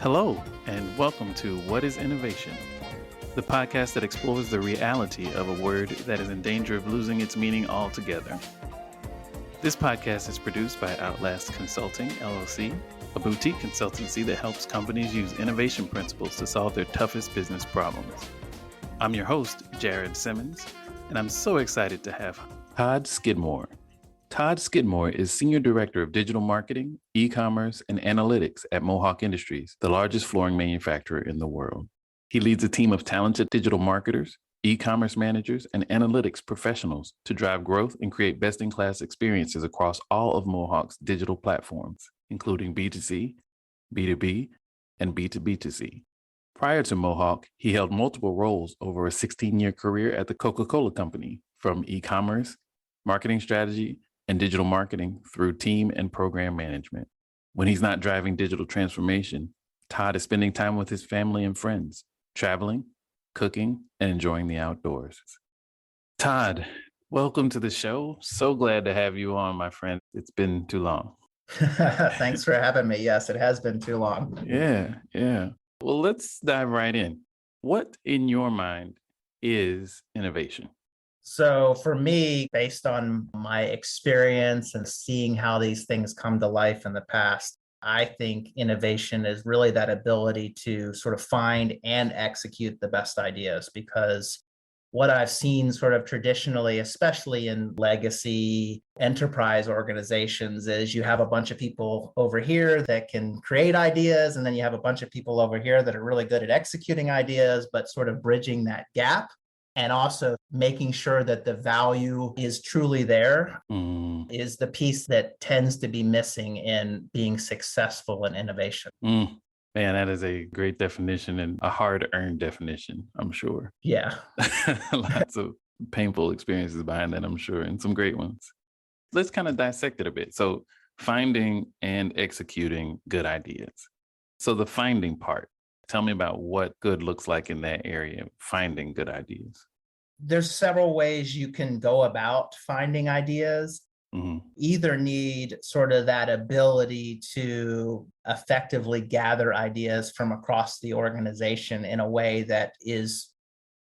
Hello, and welcome to What is Innovation, the podcast that explores the reality of a word that is in danger of losing its meaning altogether. This podcast is produced by Outlast Consulting, LLC, a boutique consultancy that helps companies use innovation principles to solve their toughest business problems. I'm your host, Jared Simmons, and I'm so excited to have Todd Skidmore. Todd Skidmore is Senior Director of Digital Marketing, Ecommerce and Analytics at Mohawk Industries, the largest flooring manufacturer in the world. He leads a team of talented digital marketers, e-commerce managers, and analytics professionals to drive growth and create best-in-class experiences across all of Mohawk's digital platforms, including B2C, B2B, and B2B2C. Prior to Mohawk, he held multiple roles over a 16-year career at the Coca-Cola Company, from e-commerce, marketing strategy, and digital marketing through team and program management. When he's not driving digital transformation, Todd is spending time with his family and friends, traveling, cooking, and enjoying the outdoors. Todd, welcome to the show. So glad to have you on, my friend. It's been too long. Thanks for having me. Yes, it has been too long. Yeah. Well, let's dive right in. What, in your mind, is innovation? So for me, based on my experience and seeing how these things come to life in the past, I think innovation is really that ability to sort of find and execute the best ideas, because what I've seen sort of traditionally, especially in legacy enterprise organizations, is you have a bunch of people over here that can create ideas, and then you have a bunch of people over here that are really good at executing ideas, but sort of bridging that gap. And also making sure that the value is truly there is the piece that tends to be missing in being successful in innovation. Man, that is a great definition and a hard-earned definition, I'm sure. Yeah. Lots of painful experiences behind that, I'm sure, and some great ones. Let's kind of dissect it a bit. So finding and executing good ideas. So the finding part. Tell me about what good looks like in that area, finding good ideas. There's several ways you can go about finding ideas. Either need sort of that ability to effectively gather ideas from across the organization in a way that is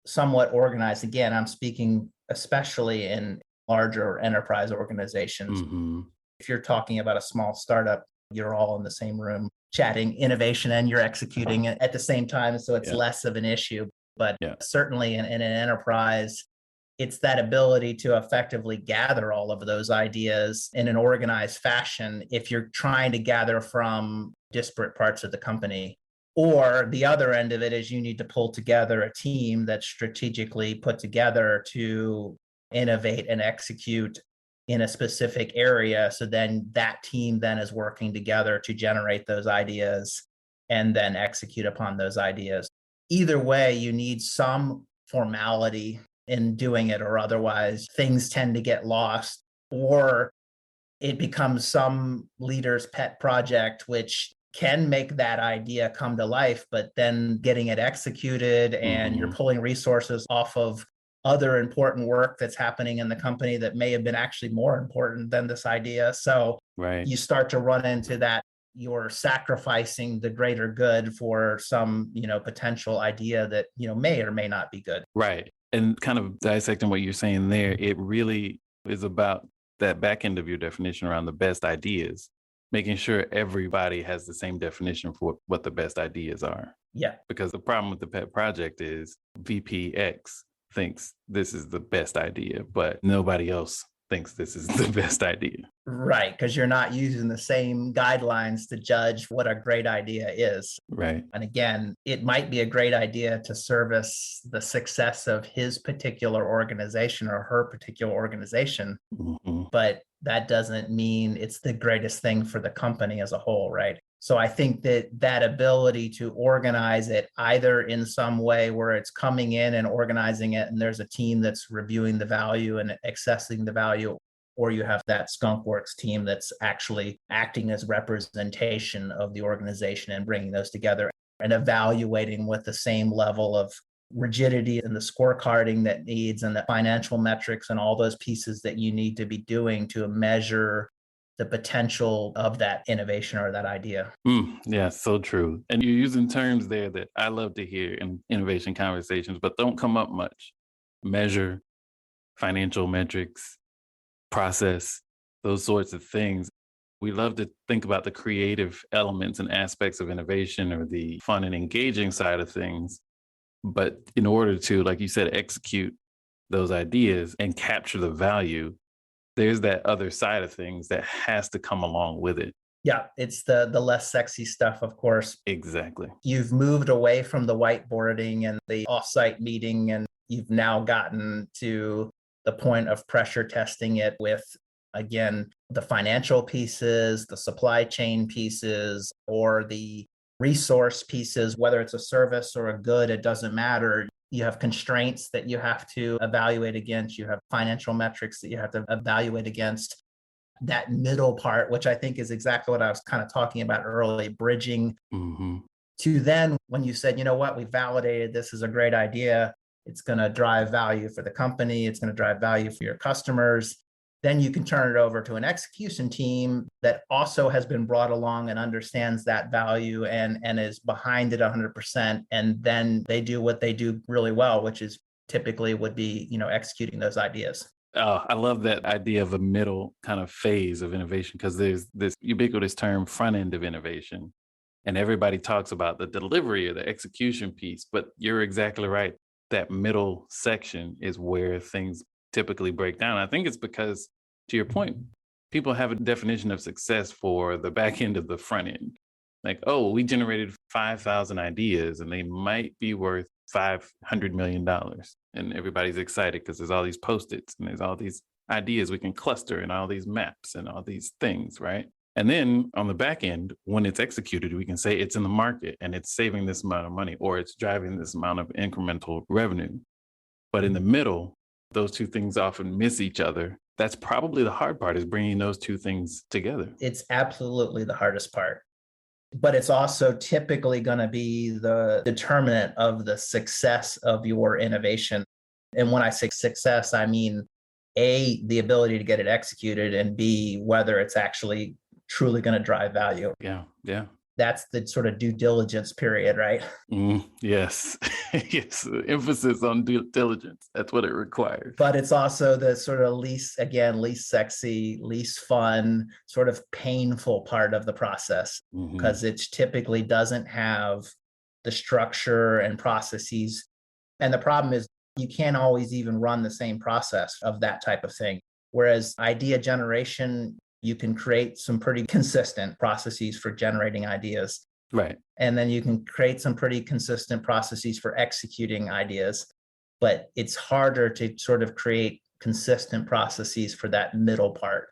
somewhat organized. Again, I'm speaking especially in larger enterprise organizations. If you're talking about a small startup, you're all in the same room chatting innovation and you're executing it at the same time. So it's less of an issue. But certainly in an enterprise, it's that ability to effectively gather all of those ideas in an organized fashion if you're trying to gather from disparate parts of the company. Or the other end of it is you need to pull together a team that's strategically put together to innovate and execute in a specific area. So then that team then is working together to generate those ideas and then execute upon those ideas. Either way, you need some formality in doing it, or otherwise things tend to get lost, or it becomes some leader's pet project, which can make that idea come to life, but then getting it executed and you're pulling resources off of other important work that's happening in the company that may have been actually more important than this idea. So you start to run into that you're sacrificing the greater good for some, potential idea that, may or may not be good. Right. And kind of dissecting what you're saying there, it really is about that back end of your definition around the best ideas, making sure everybody has the same definition for what the best ideas are. Yeah. Because the problem with the pet project is VPX thinks this is the best idea, but nobody else thinks this is the best idea. Right, because you're not using the same guidelines to judge what a great idea is. Right. And again, it might be a great idea to service the success of his particular organization or her particular organization, but that doesn't mean it's the greatest thing for the company as a whole, right? So I think that ability to organize it either in some way where it's coming in and organizing it, and there's a team that's reviewing the value and assessing the value, or you have that skunkworks team that's actually acting as representation of the organization and bringing those together and evaluating with the same level of rigidity and the scorecarding that needs and the financial metrics and all those pieces that you need to be doing to measure the potential of that innovation or that idea. Yeah, so true. And you're using terms there that I love to hear in innovation conversations, but don't come up much. Measure, financial metrics, process, those sorts of things. We love to think about the creative elements and aspects of innovation or the fun and engaging side of things. But in order to, like you said, execute those ideas and capture the value, there's that other side of things that has to come along with it. Yeah, it's the less sexy stuff, of course. Exactly. You've moved away from the whiteboarding and the offsite meeting, and you've now gotten to the point of pressure testing it with, again, the financial pieces, the supply chain pieces, or the resource pieces, whether it's a service or a good, it doesn't matter. You have constraints that you have to evaluate against. You have financial metrics that you have to evaluate against. That middle part, which I think is exactly what I was kind of talking about early, bridging to then when you said, you know what, we validated this is a great idea. It's going to drive value for the company. It's going to drive value for your customers. Then you can turn it over to an execution team that also has been brought along and understands that value and is behind it 100%. And then they do what they do really well, which is typically would be, executing those ideas. Oh, I love that idea of a middle kind of phase of innovation because there's this ubiquitous term front end of innovation. And everybody talks about the delivery or the execution piece, but you're exactly right. That middle section is where things typically break down. I think it's because, to your point, people have a definition of success for the back end of the front end. Like, oh, we generated 5,000 ideas and they might be worth $500 million. And everybody's excited because there's all these Post-its and there's all these ideas we can cluster and all these maps and all these things, right? And then on the back end, when it's executed, we can say it's in the market and it's saving this amount of money or it's driving this amount of incremental revenue. But in the middle, those two things often miss each other. That's probably the hard part, is bringing those two things together. It's absolutely the hardest part. But it's also typically going to be the determinant of the success of your innovation. And when I say success, I mean, A, the ability to get it executed, and B, whether it's actually truly going to drive value. Yeah. That's the sort of due diligence period, right? Yes. Yes. Emphasis on due diligence. That's what it requires. But it's also the sort of least sexy, least fun, sort of painful part of the process because it typically doesn't have the structure and processes. And the problem is you can't always even run the same process of that type of thing. Whereas idea generation, you can create some pretty consistent processes for generating ideas. Right. And then you can create some pretty consistent processes for executing ideas. But it's harder to sort of create consistent processes for that middle part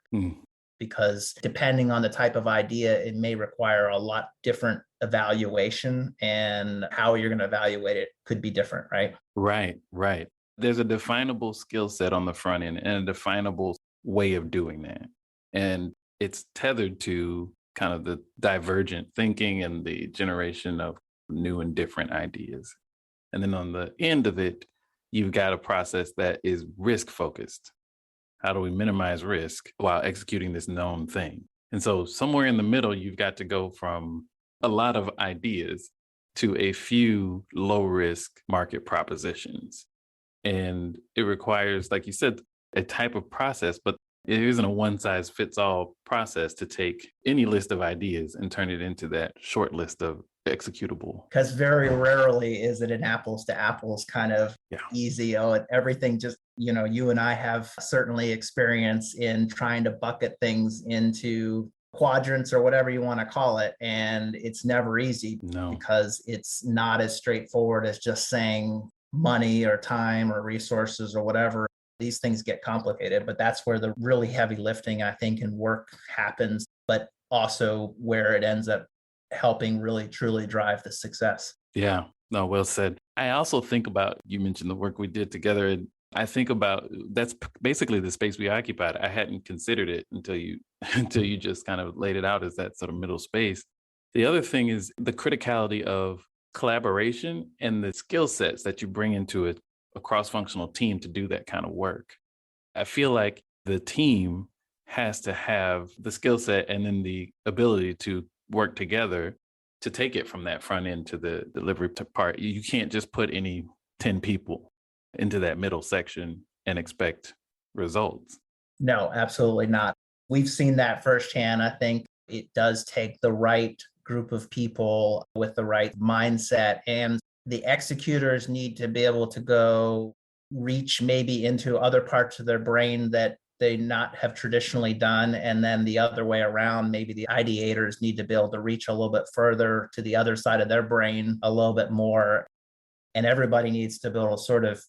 because depending on the type of idea, it may require a lot different evaluation, and how you're going to evaluate it could be different, right? Right. There's a definable skill set on the front end and a definable way of doing that. And it's tethered to kind of the divergent thinking and the generation of new and different ideas. And then on the end of it, you've got a process that is risk focused. How do we minimize risk while executing this known thing? And so somewhere in the middle, you've got to go from a lot of ideas to a few low risk market propositions. And it requires, like you said, a type of process, but it isn't a one size fits all process to take any list of ideas and turn it into that short list of executable. Because very rarely is it an apples to apples kind of easy. Everything just, you and I have certainly experience in trying to bucket things into quadrants or whatever you want to call it. And it's never easy because it's not as straightforward as just saying money or time or resources or whatever. These things get complicated, but that's where the really heavy lifting, I think, and work happens, but also where it ends up helping really truly drive the success. Yeah, no, well said. I also think about, you mentioned the work we did together, and I think about that's basically the space we occupied. I hadn't considered it until you just kind of laid it out as that sort of middle space. The other thing is the criticality of collaboration and the skill sets that you bring into a cross-functional team to do that kind of work. I feel like the team has to have the skill set and then the ability to work together to take it from that front end to the delivery part. You can't just put any 10 people into that middle section and expect results. No, absolutely not. We've seen that firsthand. I think it does take the right group of people with the right mindset, and the executors need to be able to go reach maybe into other parts of their brain that they not have traditionally done. And then the other way around, maybe the ideators need to be able to reach a little bit further to the other side of their brain a little bit more. And everybody needs to be able to sort of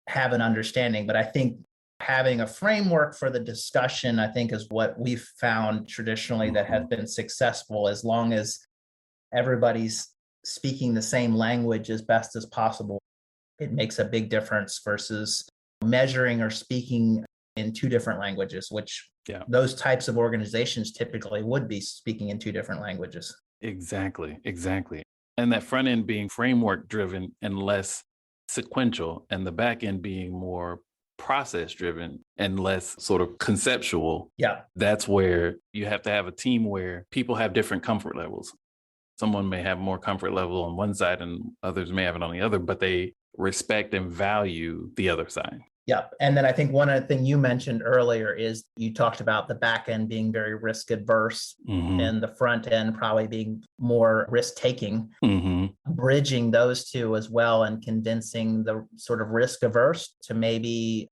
have an understanding. But I think having a framework for the discussion, I think, is what we've found traditionally that has been successful, as long as everybody's speaking the same language as best as possible. It makes a big difference versus measuring or speaking in two different languages, which those types of organizations typically would be speaking in two different languages. Exactly. And that front end being framework driven and less sequential, and the back end being more process driven and less sort of conceptual. Yeah. That's where you have to have a team where people have different comfort levels. Someone may have more comfort level on one side and others may have it on the other, but they respect and value the other side. Yeah. And then I think one other thing you mentioned earlier is you talked about the back end being very risk adverse and the front end probably being more risk taking, bridging those two as well and condensing the sort of risk averse to maybe,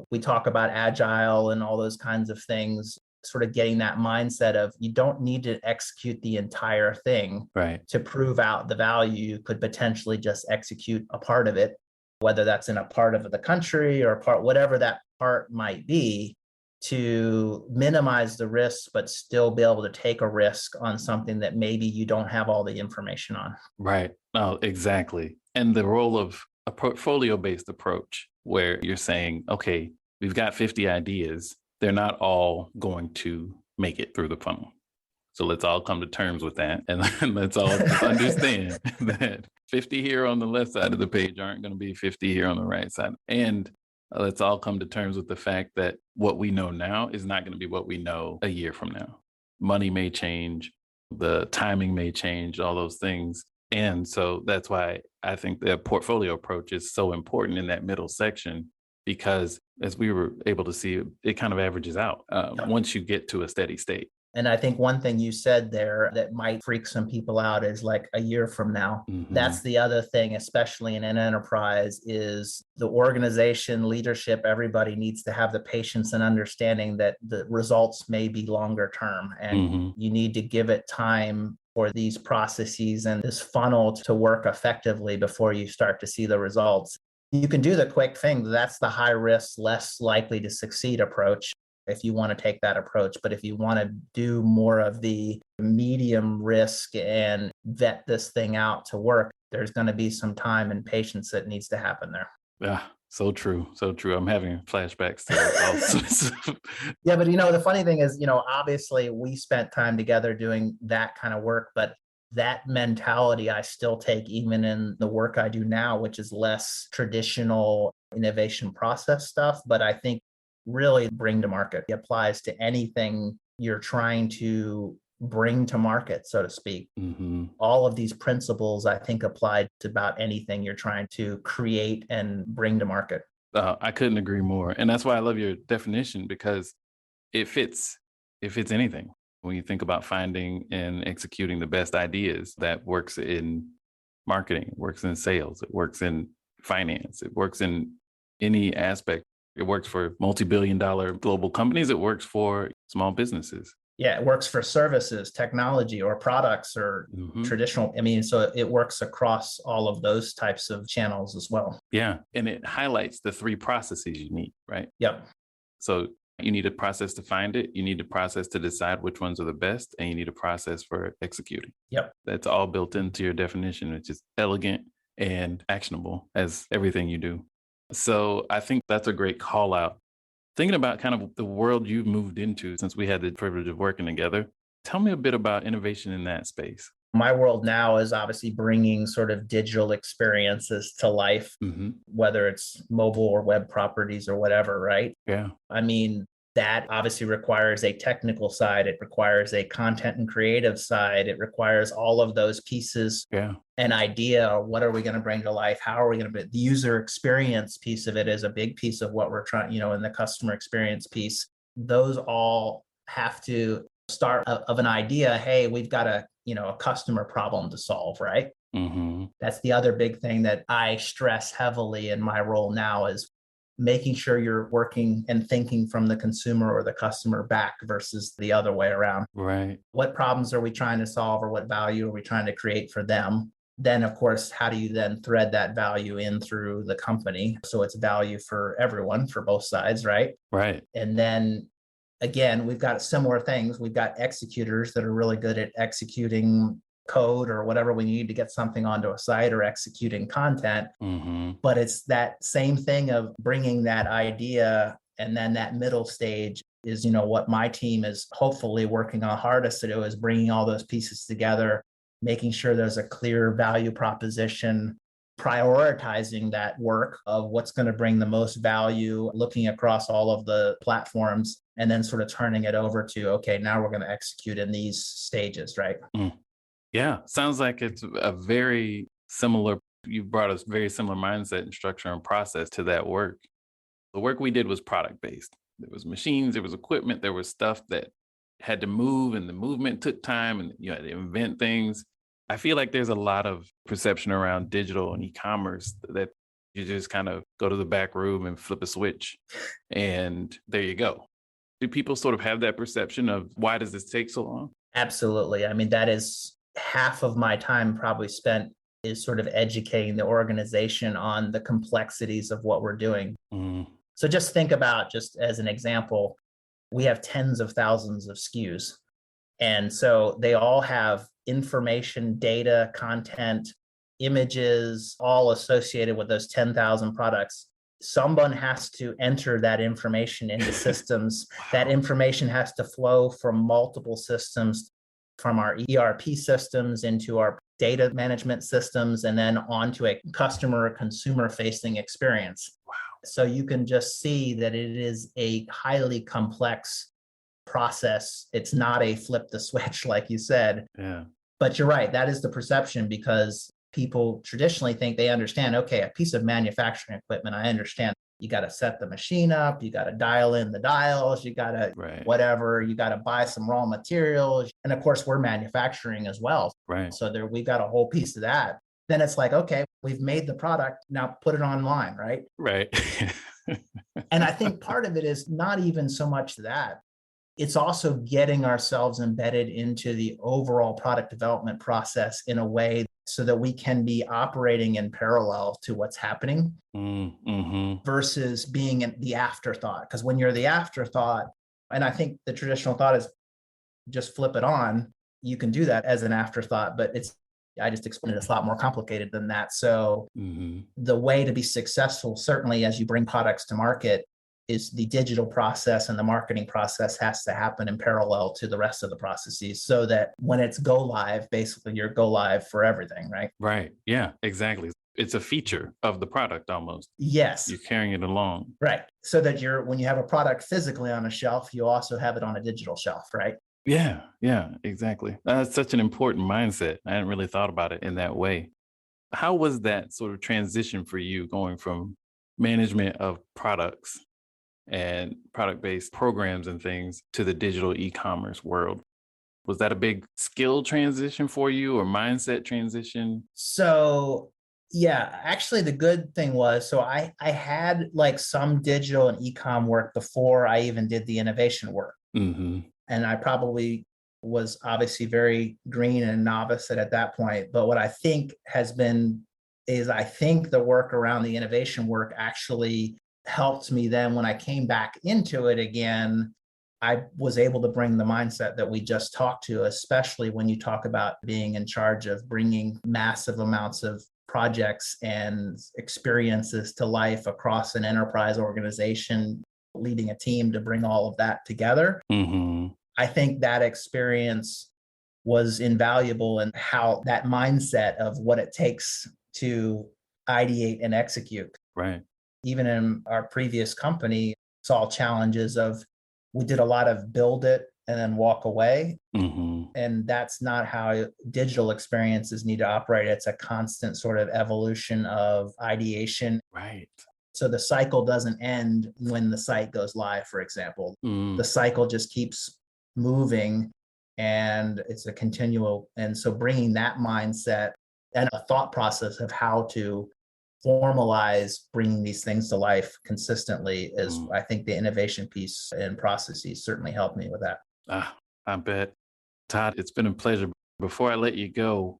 we talk about agile and all those kinds of things, sort of getting that mindset of you don't need to execute the entire thing to prove out the value. You could potentially just execute a part of it, whether that's in a part of the country or whatever that part might be, to minimize the risk, but still be able to take a risk on something that maybe you don't have all the information on. Right. No, exactly. And the role of a portfolio-based approach where you're saying, okay, we've got 50 ideas. They're not all going to make it through the funnel. So let's all come to terms with that. And let's all understand that 50 here on the left side of the page aren't going to be 50 here on the right side. And let's all come to terms with the fact that what we know now is not going to be what we know a year from now. Money may change, the timing may change, all those things. And so that's why I think the portfolio approach is so important in that middle section, because as we were able to see, it kind of averages out once you get to a steady state. And I think one thing you said there that might freak some people out is like a year from now. That's the other thing, especially in an enterprise, is the organization, leadership, everybody needs to have the patience and understanding that the results may be longer term. And you need to give it time for these processes and this funnel to work effectively before you start to see the results. You can do the quick thing. That's the high risk, less likely to succeed approach, if you want to take that approach. But if you want to do more of the medium risk and vet this thing out to work, there's going to be some time and patience that needs to happen there. Yeah, so true. So true. I'm having flashbacks to it. Yeah, but the funny thing is, obviously we spent time together doing that kind of work, but that mentality I still take even in the work I do now, which is less traditional innovation process stuff. But I think really bring to market. It applies to anything you're trying to bring to market, so to speak. All of these principles, I think, apply to about anything you're trying to create and bring to market. I couldn't agree more. And that's why I love your definition, because it fits anything. When you think about finding and executing the best ideas, that works in marketing, it works in sales, it works in finance, it works in any aspect. It works for multi-billion-dollar global companies. It works for small businesses. Yeah, it works for services, technology, or products, or traditional. So it works across all of those types of channels as well. Yeah, and it highlights the three processes you need, right? Yep. So you need a process to find it. You need a process to decide which ones are the best, and you need a process for executing. Yep. That's all built into your definition, which is elegant and actionable as everything you do. So I think that's a great call out. Thinking about kind of the world you've moved into since we had the privilege of working together, tell me a bit about innovation in that space. My world now is obviously bringing sort of digital experiences to life, whether it's mobile or web properties or whatever, right? Yeah. That obviously requires a technical side. It requires a content and creative side. It requires all of those pieces. Yeah. An idea, what are we going to bring to life? How are we going to be? The user experience piece of it is a big piece of what we're trying, in the customer experience piece. Those all have to start of an idea. Hey, we've got a customer problem to solve, right? Mm-hmm. That's the other big thing that I stress heavily in my role now is making sure you're working and thinking from the consumer or the customer back versus the other way around. Right. What problems are we trying to solve, or what value are we trying to create for them? Then, of course, how do you then thread that value in through the company? So it's value for everyone, for both sides, right? Right. And then again, we've got similar things. We've got executors that are really good at executing code or whatever we need to get something onto a site, or executing content. Mm-hmm. But it's that same thing of bringing that idea, and then that middle stage is, what my team is hopefully working on hardest to do, is bringing all those pieces together, making sure there's a clear value proposition, prioritizing that work of what's going to bring the most value, looking across all of the platforms, and then sort of turning it over to, okay, now we're going to execute in these stages, right? Yeah. Sounds like it's a very similar, you brought us very similar mindset and structure and process to that work. The work we did was product based. There was machines, there was equipment, there was stuff that had to move, and the movement took time, and you had to invent things. I feel like there's a lot of perception around digital and e-commerce that you just kind of go to the back room and flip a switch and there you go. Do people sort of have that perception of why does this take so long? Absolutely. I mean, that is half of my time probably spent is sort of educating the organization on the complexities of what we're doing. So just think about, just as an example, we have tens of thousands of SKUs. And so they all have information, data, content, images, all associated with those 10,000 products. Someone has to enter that information into systems. Wow. That information has to flow from multiple systems, from our ERP systems into our data management systems, and then onto a customer or consumer facing experience. Wow. So you can just see that it is a highly complex process. It's not a flip the switch, like you said. Yeah. But you're right. That is the perception, because people traditionally think they understand, okay, a piece of manufacturing equipment, I understand. You got to set the machine up, you got to dial in the dials, you got to whatever, you got to buy some raw materials. And of course, we're manufacturing as well. Right. So there, we've got a whole piece of that. Then it's like, okay, we've made the product, now put it online, right? Right. And I think part of it is not even so much that. It's also getting ourselves embedded into the overall product development process in a way so that we can be operating in parallel to what's happening, versus being the afterthought. Because when you're the afterthought, and I think the traditional thought is just flip it on, you can do that as an afterthought, but I just explained it's a lot more complicated than that. So the way to be successful, certainly as you bring products to market, is the digital process and the marketing process has to happen in parallel to the rest of the processes, so that when it's go live, basically you're go live for everything, right? Right. Yeah, exactly. It's a feature of the product almost. Yes. You're carrying it along. Right. So that when you have a product physically on a shelf, you also have it on a digital shelf, right? Yeah, exactly. That's such an important mindset. I hadn't really thought about it in that way. How was that sort of transition for you, going from management of products and product-based programs and things to the digital e-commerce world? Was that a big skill transition for you, or mindset transition? So yeah, actually the good thing was, so I had like some digital and e-com work before I even did the innovation work. And I probably was obviously very green and novice at that point. But what I think has been is, I think the work around the innovation work actually helped me then when I came back into it again. I was able to bring the mindset that we just talked to, especially when you talk about being in charge of bringing massive amounts of projects and experiences to life across an enterprise organization, leading a team to bring all of that together. I think that experience was invaluable in how that mindset of what it takes to ideate and execute. Right. Even in our previous company, saw challenges of we did a lot of build it and then walk away. Mm-hmm. And that's not how digital experiences need to operate. It's a constant sort of evolution of ideation. Right. So the cycle doesn't end when the site goes live, for example. The cycle just keeps moving, and it's a continual. And so bringing that mindset and a thought process of how to formalize bringing these things to life consistently is, I think, the innovation piece and processes certainly helped me with that. I bet. Todd, it's been a pleasure. Before I let you go,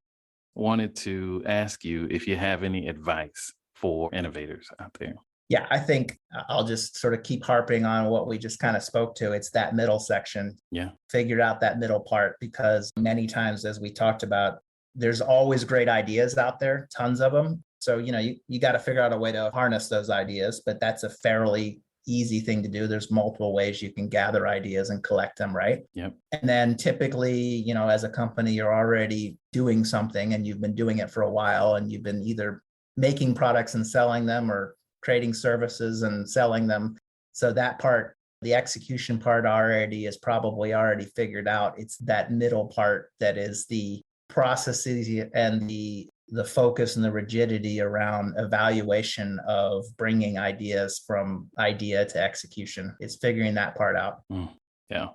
wanted to ask you if you have any advice for innovators out there. Yeah, I think I'll just sort of keep harping on what we just kind of spoke to. It's that middle section. Yeah. Figure out that middle part, because many times, as we talked about, there's always great ideas out there, tons of them. So, you got to figure out a way to harness those ideas, but that's a fairly easy thing to do. There's multiple ways you can gather ideas and collect them, right? Yep. And then typically, as a company, you're already doing something and you've been doing it for a while, and you've been either making products and selling them or creating services and selling them. So that part, the execution part already is probably already figured out. It's that middle part that is the processes and the focus and the rigidity around evaluation of bringing ideas from idea to execution. It's figuring that part out. Yeah,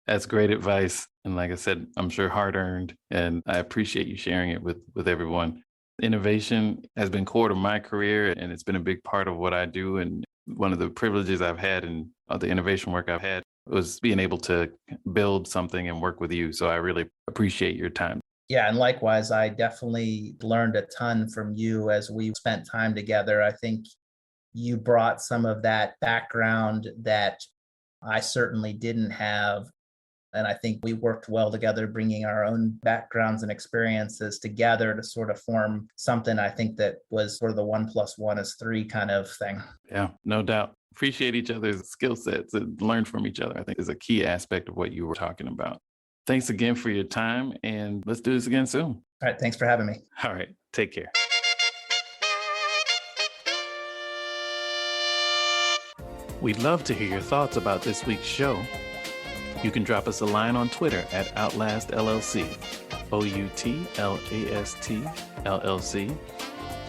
that's great advice. And like I said, I'm sure hard-earned, and I appreciate you sharing it with everyone. Innovation has been core to my career, and it's been a big part of what I do. And one of the privileges I've had and the innovation work I've had was being able to build something and work with you. So I really appreciate your time. Yeah, and likewise, I definitely learned a ton from you as we spent time together. I think you brought some of that background that I certainly didn't have. And I think we worked well together, bringing our own backgrounds and experiences together to sort of form something, I think, that was sort of the 1 + 1 is 3 kind of thing. Yeah, no doubt. Appreciate each other's skill sets and learn from each other, I think, is a key aspect of what you were talking about. Thanks again for your time, and let's do this again soon. All right. Thanks for having me. All right. Take care. We'd love to hear your thoughts about this week's show. You can drop us a line on Twitter at OutlastLLC, OUTLAST LLC,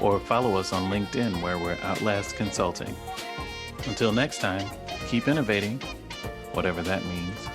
or follow us on LinkedIn, where we're Outlast Consulting. Until next time, keep innovating, whatever that means.